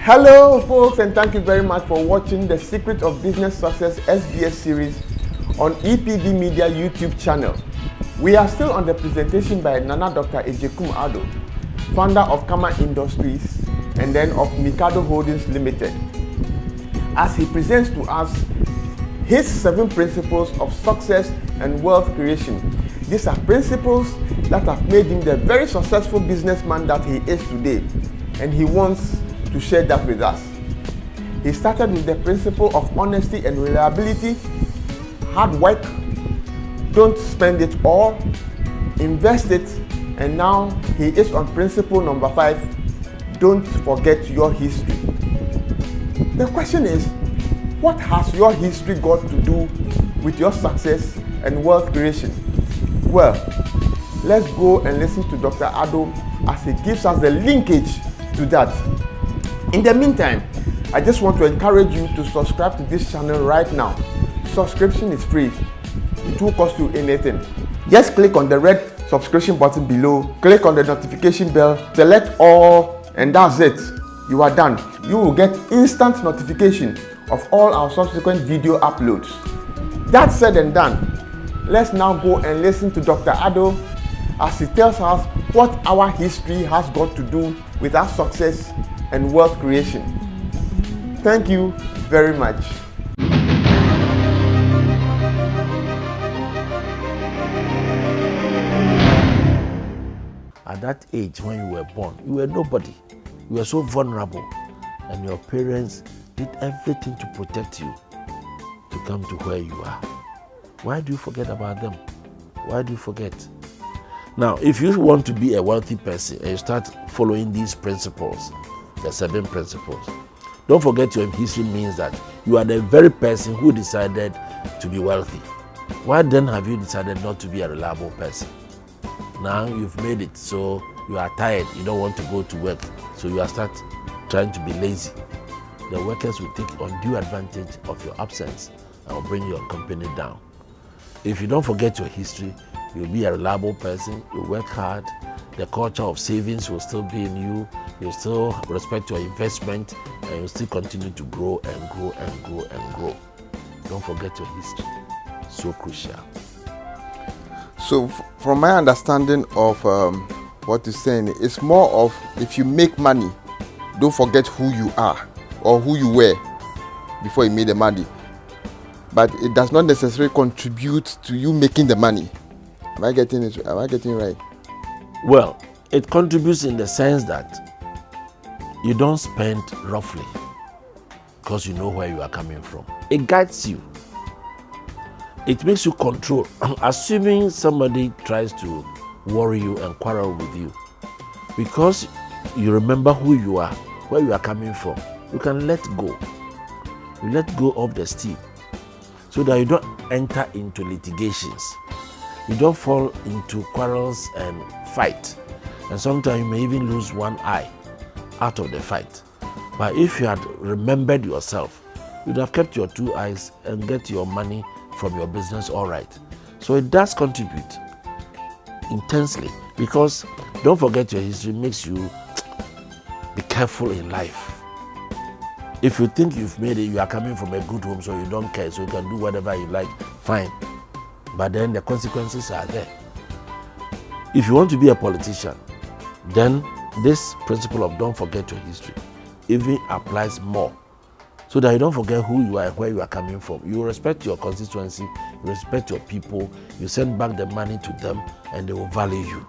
Hello folks, and thank you very much for watching the Secret of Business Success SBS series on EPV Media YouTube channel. We are still on the presentation by Nana Dr. Ejekum Addo, founder of Kama Industries and then of Mikado Holdings Limited, as he presents to us his 7 principles of success and wealth creation. These are principles that have made him the very successful businessman that he is today, and he wants to share that with us. He started with the principle of honesty and reliability, hard work, don't spend it all, invest it, and now he is on principle number 5, don't forget your history. The question is, what has your history got to do with your success and wealth creation? Well, let's go and listen to Dr. Addo as he gives us the linkage to that. In the meantime, I just want to encourage you to subscribe to this channel right now. Subscription is free. It won't cost you anything. Just click on the red subscription button below, click on the notification bell, select all, and that's it. You are done. You will get instant notification of all our subsequent video uploads. That said and done, let's now go and listen to Dr. Addo as he tells us what our history has got to do with our success and wealth creation. Thank you very much. At that age when you were born, you were nobody. You were so vulnerable, and your parents did everything to protect you to come to where you are. Why do you forget about them? Why do you forget? Now, if you want to be a wealthy person and you start following these principles, the 7 principles, don't forget your history means that you are the very person who decided to be wealthy. Why then have you decided not to be a reliable person? Now you've made it, so you are tired, you don't want to go to work, so you are start trying to be lazy. The workers will take undue advantage of your absence and will bring your company down. If you don't forget your history, you'll be a reliable person, you'll work hard, the culture of savings will still be in you, you'll still respect your investment, and you'll still continue to grow and grow and grow and grow. Don't forget your history. So crucial. So from my understanding of what you're saying, it's more of if you make money, don't forget who you are or who you were before you made the money. But it does not necessarily contribute to you making the money. Am I getting it right? Well, it contributes in the sense that you don't spend roughly because you know where you are coming from. It guides you. It makes you control. Assuming somebody tries to worry you and quarrel with you, because you remember who you are, where you are coming from, you can let go. You let go of the steam so that you don't enter into litigations. You don't fall into quarrels and fight. And sometimes you may even lose one eye out of the fight. But if you had remembered yourself, you'd have kept your 2 eyes and get your money from your business all right. So it does contribute intensely, because don't forget your history makes you be careful in life. If you think you've made it, you are coming from a good home, so you don't care, so you can do whatever you like, fine. But then the consequences are there. If you want to be a politician, then this principle of don't forget your history even applies more, so that you don't forget who you are and where you are coming from. You respect your constituency, you respect your people, you send back the money to them, and they will value you.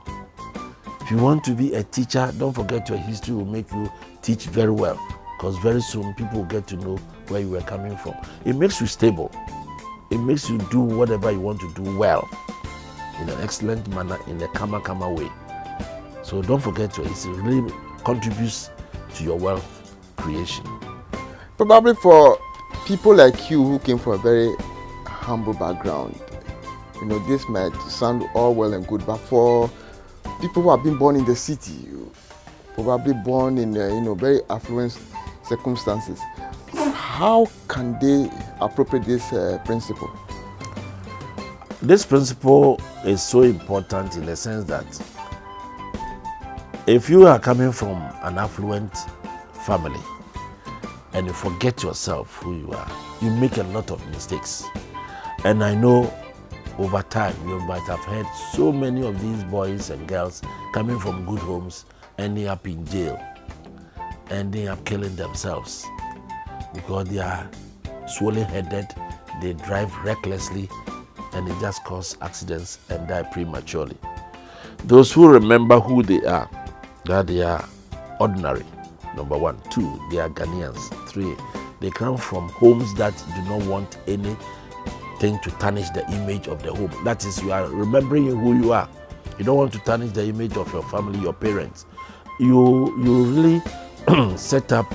If you want to be a teacher, don't forget your history will make you teach very well, because very soon people will get to know where you were coming from. It makes you stable. It makes you do whatever you want to do well, in an excellent manner, in a kama way. So don't forget your history. It really contributes to your wealth creation. Probably for people like you who came from a very humble background, this might sound all well and good, but for people who have been born in the city, probably born in very affluent circumstances, how can they appropriate this principle? This principle is so important in the sense that if you are coming from an affluent family, and you forget yourself who you are, you make a lot of mistakes. And I know over time you might have heard so many of these boys and girls coming from good homes ending up in jail, ending up killing themselves because they are swollen-headed, they drive recklessly, and they just cause accidents and die prematurely. Those who remember who they are, that they are ordinary, number 1. 2, they are Ghanaians. 3, they come from homes that do not want anything to tarnish the image of the home. That is, you are remembering who you are. You don't want to tarnish the image of your family, your parents. You really set up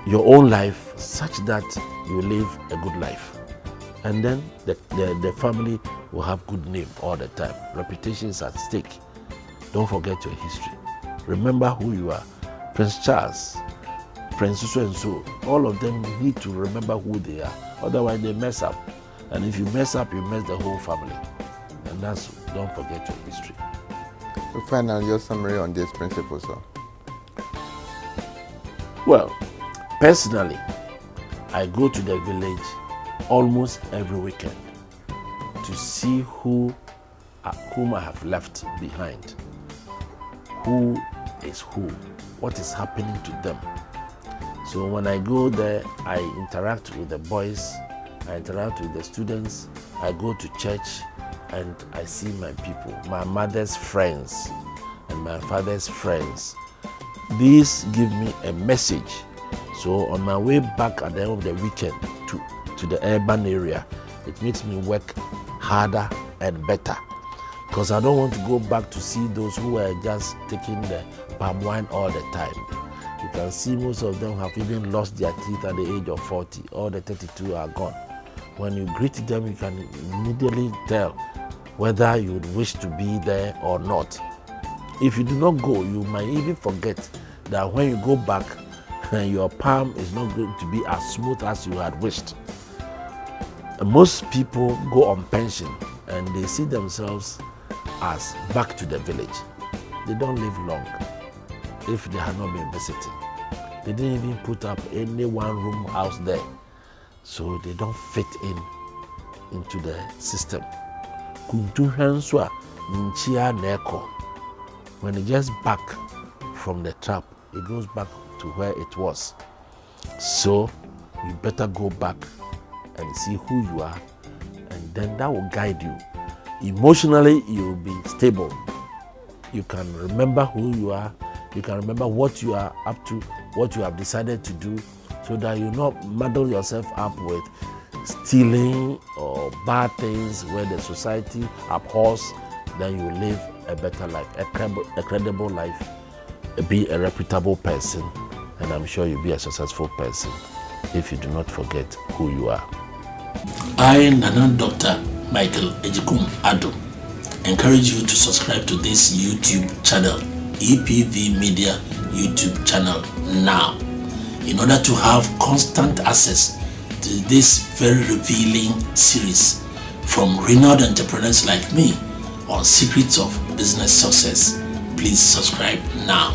your own life such that you live a good life. And then the family will have good name all the time. Reputation is at stake. Don't forget your history. Remember who you are. Prince Charles, Prince so, all of them need to remember who they are. Otherwise they mess up. And if you mess up, you mess the whole family. And that's, don't forget your history. Finally, your summary on this principle, sir. Well, personally, I go to the village almost every weekend to see whom I have left behind. Who is who? What is happening to them? So when I go there, I interact with the boys, I interact with the students, I go to church, and I see my people, my mother's friends and my father's friends. These give me a message. So on my way back at the end of the weekend to the urban area, it makes me work harder and better, because I don't want to go back to see those who are just taking the palm wine all the time. You can see most of them have even lost their teeth at the age of 40. All the 32 are gone. When you greet them, you can immediately tell whether you would wish to be there or not. If you do not go, you might even forget that when you go back, your palm is not going to be as smooth as you had wished. Most people go on pension and they see themselves as back to the village. They don't live long if they have not been visiting. They didn't even put up any one-room house there, so they don't fit into the system. When it gets back from the trap, it goes back to where it was. So you better go back and see who you are, and then that will guide you. Emotionally, you will be stable. You can remember who you are. You can remember what you are up to, what you have decided to do, so that you not muddle yourself up with stealing or bad things where the society abhors. Then you live a better life, a credible life, be a reputable person, and I'm sure you'll be a successful person if you do not forget who you are. I, Nana Dr. Michael Ejikum Addo, encourage you to subscribe to this YouTube channel, EPV Media YouTube channel now, in order to have constant access to this very revealing series from renowned entrepreneurs like me on secrets of business success. Please subscribe now.